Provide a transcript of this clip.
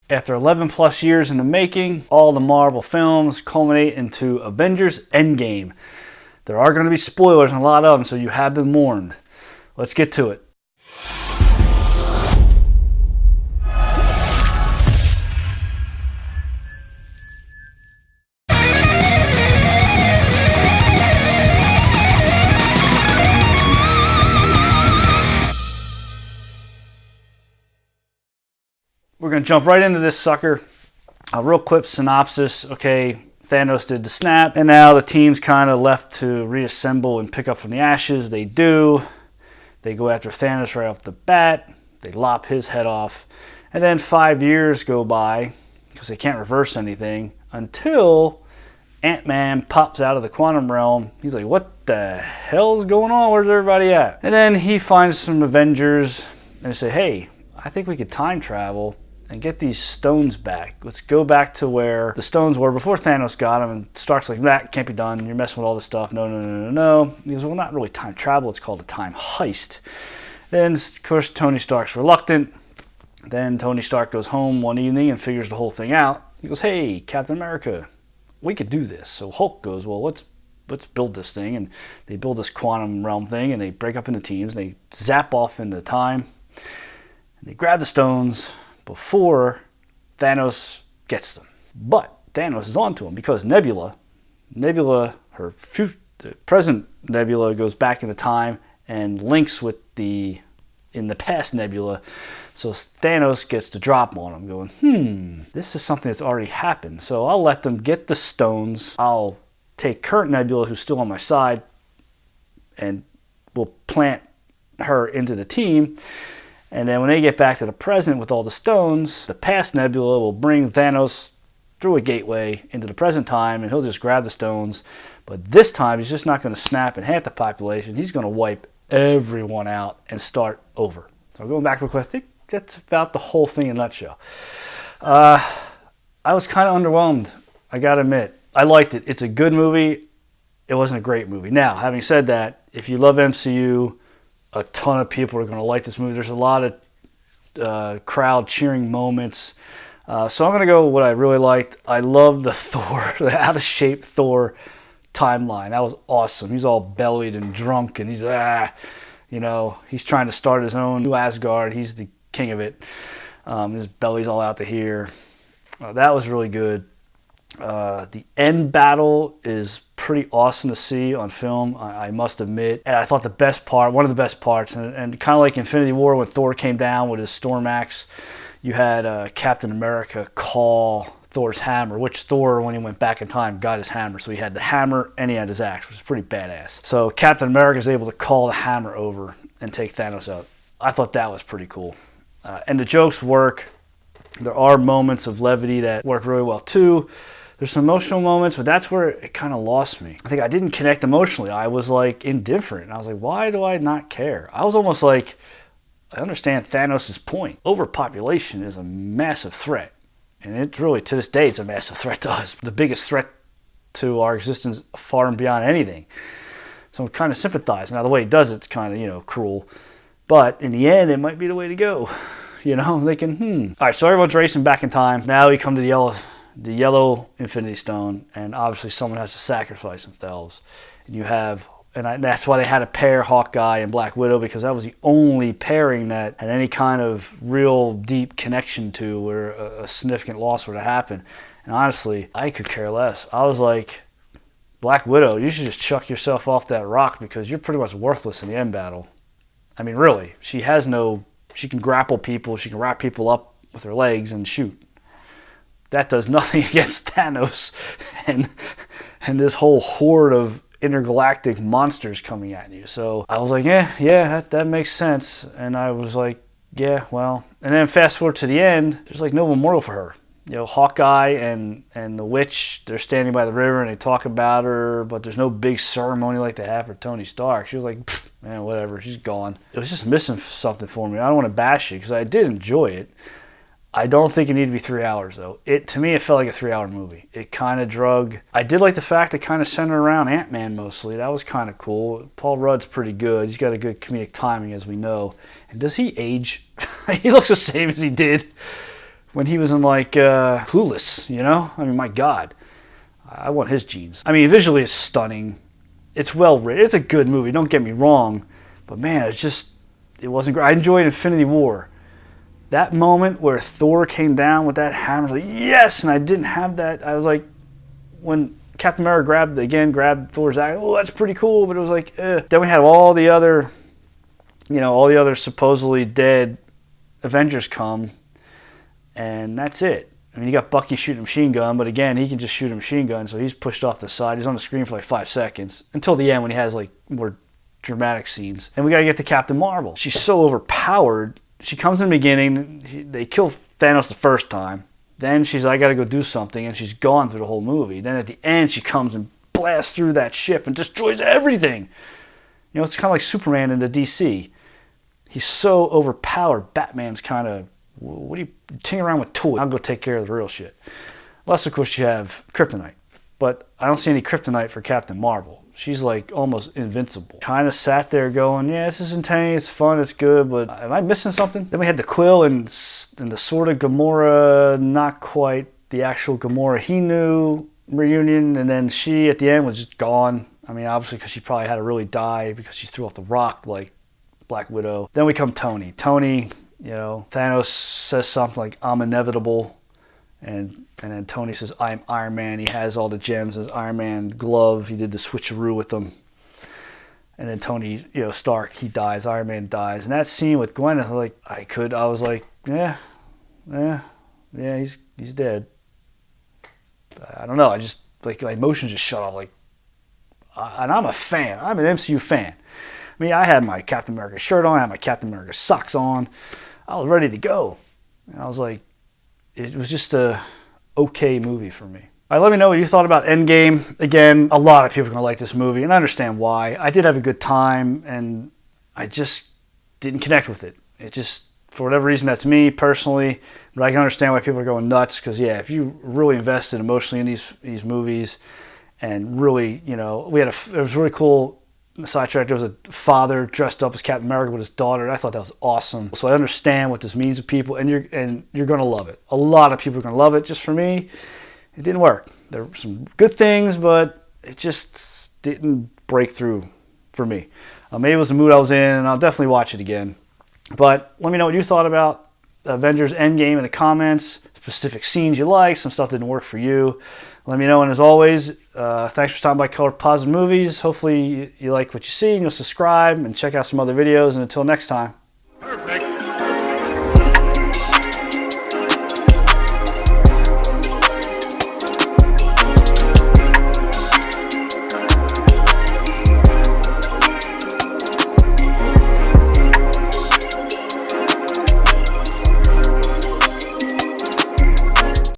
After 11 plus years in the making, all the Marvel films culminate into Avengers Endgame. There are going to be spoilers in a lot of them, so you have been warned. Let's get to it. We're going to jump right into this sucker. A real quick synopsis. Okay, Thanos did the snap, and now the team's kind of left to reassemble and pick up from the ashes. They do. They go after Thanos right off the bat. They lop his head off. And then 5 years go by, because they can't reverse anything, until Ant-Man pops out of the quantum realm. He's like, what the hell's going on? Where's everybody at? And then he finds some Avengers, and they say, hey, I think we could time travel and get these stones back. Let's go back to where the stones were before Thanos got them. And Stark's like, that can't be done. You're messing with all this stuff. No. He goes, well, not really time travel. It's called a time heist. Then, of course, Tony Stark's reluctant. Then Tony Stark goes home one evening and figures the whole thing out. He goes, hey, Captain America, we could do this. So Hulk goes, well, let's build this thing. And they build this quantum realm thing, and they break up into teams. And they zap off into time. And they grab the stones before Thanos gets them. But Thanos is onto him because Nebula, her present Nebula, goes back into time and links with in the past Nebula. So Thanos gets the drop on him, going, this is something that's already happened. So I'll let them get the stones. I'll take current Nebula, who's still on my side, and we'll plant her into the team. And then when they get back to the present with all the stones, the past Nebula will bring Thanos through a gateway into the present time, and he'll just grab the stones. But this time, he's just not going to snap and half the population. He's going to wipe everyone out and start over. So going back real quick, I think that's about the whole thing in a nutshell. I was kind of underwhelmed, I got to admit. I liked it. It's a good movie. It wasn't a great movie. Now, having said that, if you love MCU, a ton of people are going to like this movie. There's a lot of crowd cheering moments. So I'm going to go with what I really liked. I love the Thor, the out-of-shape Thor timeline. That was awesome. He's all bellied and drunk, and he's trying to start his own new Asgard. He's the king of it. His belly's all out to here. That was really good. The end battle is pretty awesome to see on film, I must admit. And I thought one of the best parts, and kind of like Infinity War when Thor came down with his Storm Axe, you had Captain America call Thor's hammer, which Thor, when he went back in time, got his hammer. So he had the hammer and he had his axe, which is pretty badass. So Captain America is able to call the hammer over and take Thanos out. I thought that was pretty cool. And the jokes work. There are moments of levity that work really well too. There's some emotional moments, but that's where it kind of lost me. I think I didn't connect emotionally. I was like indifferent. I was like, why do I not care? I was almost like, I understand Thanos' point. Overpopulation is a massive threat. And it's really, to this day, it's a massive threat to us. The biggest threat to our existence far and beyond anything. So I'm kind of sympathized. Now, the way he does it's kind of, cruel. But in the end, it might be the way to go. I'm thinking, All right, so everyone's racing back in time. Now we come to the yellow Infinity Stone, and obviously someone has to sacrifice themselves. And that's why they had to pair Hawkeye and Black Widow, because that was the only pairing that had any kind of real deep connection to where a significant loss were to happen. And honestly, I could care less. I was like, Black Widow, you should just chuck yourself off that rock because you're pretty much worthless in the end battle. I mean, really, she can grapple people, she can wrap people up with her legs and shoot. That does nothing against Thanos and this whole horde of intergalactic monsters coming at you. So I was like, yeah, that makes sense. And I was like, yeah, well. And then fast forward to the end, there's like no memorial for her. Hawkeye and the witch, they're standing by the river and they talk about her, but there's no big ceremony like they have for Tony Stark. She was like, man, whatever, she's gone. It was just missing something for me. I don't want to bash it because I did enjoy it. I don't think it needed to be 3 hours, though. To me, it felt like a 3-hour movie. It kind of drug. I did like the fact it kind of centered around Ant-Man mostly. That was kind of cool. Paul Rudd's pretty good. He's got a good comedic timing, as we know. And does he age? He looks the same as he did when he was in like Clueless, you know? I mean, my God. I want his genes. I mean, visually it's stunning. It's well written. It's a good movie, don't get me wrong. But man, it wasn't great. I enjoyed Infinity War. That moment where Thor came down with that hammer, I was like, yes! And I didn't have that. I was like, when Captain America grabbed Thor's axe, oh, that's pretty cool, but it was like, eh. Then we had all the other supposedly dead Avengers come, and that's it. I mean, you got Bucky shooting a machine gun, but again, he can just shoot a machine gun, so he's pushed off the side. He's on the screen for like 5 seconds, until the end when he has like more dramatic scenes. And we got to get to Captain Marvel. She's so overpowered. She comes in the beginning, they kill Thanos the first time. Then she's like, I got to go do something, and she's gone through the whole movie. Then at the end, she comes and blasts through that ship and destroys everything. You know, it's kind of like Superman in the DC. He's so overpowered. Batman's kind of, what are you ting around with toys? I'll go take care of the real shit. Unless, of course, you have kryptonite. But I don't see any kryptonite for Captain Marvel. She's like almost invincible. Kind of sat there going, yeah, this is intense, it's fun, it's good, but am I missing something? Then we had the Quill and the sort of Gamora, not quite the actual Gamora he knew reunion. And then she, at the end, was just gone. I mean, obviously, because she probably had to really die because she threw off the rock like Black Widow. Then we come Tony. Tony, you know, Thanos says something like, I'm inevitable. And then Tony says, I'm Iron Man. He has all the gems, his Iron Man glove. He did the switcheroo with them. And then Tony, you know, Stark, he dies. Iron Man dies. And that scene with Gwyneth, like, I was like, yeah, he's dead. I don't know. I just, like, my emotions just shut off. Like, and I'm a fan. I'm an MCU fan. I mean, I had my Captain America shirt on. I had my Captain America socks on. I was ready to go. And I was like, it was just a okay movie for me. All right, let me know what you thought about Endgame. Again, a lot of people are going to like this movie, and I understand why. I did have a good time, and I just didn't connect with it. It just, for whatever reason, that's me personally, but I can understand why people are going nuts, because, yeah, if you really invested emotionally in these movies, and really, you know, it was really cool. Sidetrack, there was a father dressed up as Captain America with his daughter. I thought that was awesome. So I understand what this means to people, and you're going to love it. A lot of people are going to love it. Just for me, it didn't work. There were some good things, but it just didn't break through for me. Maybe it was the mood I was in, and I'll definitely watch it again. But let me know what you thought about Avengers Endgame in the comments, specific scenes you like, some stuff didn't work for you. Let me know, and as always, thanks for stopping by Color Positive Movies. Hopefully you like what you see, and you'll subscribe and check out some other videos, and until next time. Perfect.